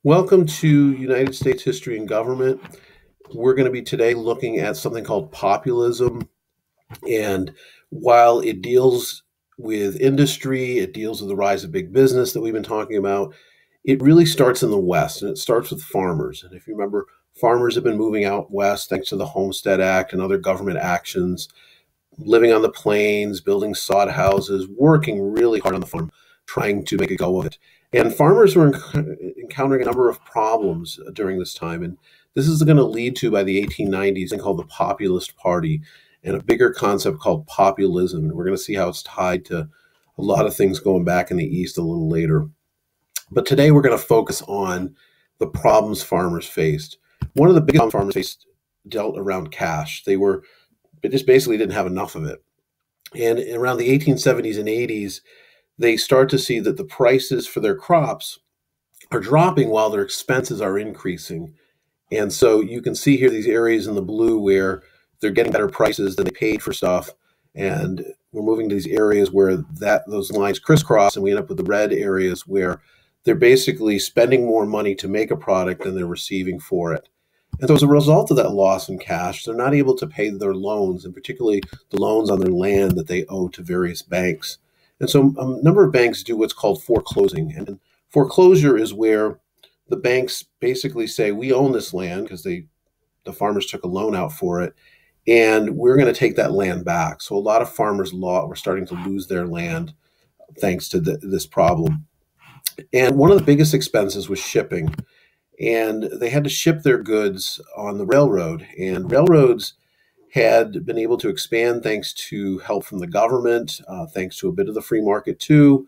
Welcome to United States History and Government. We're going to be today looking at something called populism. And while it deals with industry, it deals with the rise of big business that we've been talking about, it really starts in the West, and it starts with farmers. And if you remember, farmers have been moving out west thanks to the Homestead Act and other government actions, living on the plains, building sod houses, working really hard on the farm, trying to make a go of it. And farmers were encountering a number of problems during this time. And this is going to lead to, by the 1890s, a thing called the Populist Party and a bigger concept called populism. And we're going to see how it's tied to a lot of things going back in the East a little later. But today we're going to focus on the problems farmers faced. One of the biggest problems farmers faced dealt around cash. They just basically didn't have enough of it. And around the 1870s and 80s, they start to see that the prices for their crops are dropping while their expenses are increasing. And so you can see here these areas in the blue where they're getting better prices than they paid for stuff. And we're moving to these areas where those lines crisscross, and we end up with the red areas where they're basically spending more money to make a product than they're receiving for it. And so as a result of that loss in cash, they're not able to pay their loans, and particularly the loans on their land that they owe to various banks. And so a number of banks do what's called foreclosing. And foreclosure is where the banks basically say, we own this land because the farmers took a loan out for it, and we're going to take that land back. So a lot of farmers were starting to lose their land thanks to this problem. And one of the biggest expenses was shipping. And they had to ship their goods on the railroad. And railroads had been able to expand thanks to help from the government, thanks to a bit of the free market too.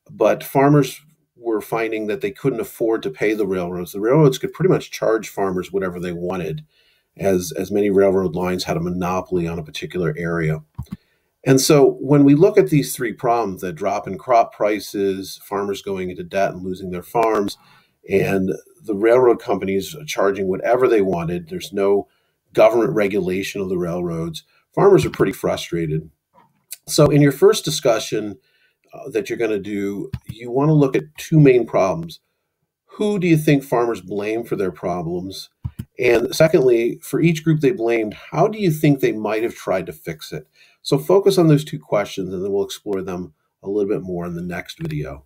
But farmers were finding that they couldn't afford to pay the railroads. The railroads could pretty much charge farmers whatever they wanted, as many railroad lines had a monopoly on a particular area. And so when we look at these three problems, the drop in crop prices, farmers going into debt and losing their farms, and the railroad companies charging whatever they wanted, there's no government regulation of the railroads, farmers are pretty frustrated. So in your first discussion that you're going to do, you want to look at two main problems. Who do you think farmers blame for their problems? And secondly, for each group they blamed, how do you think they might have tried to fix it? So focus on those two questions, and then we'll explore them a little bit more in the next video.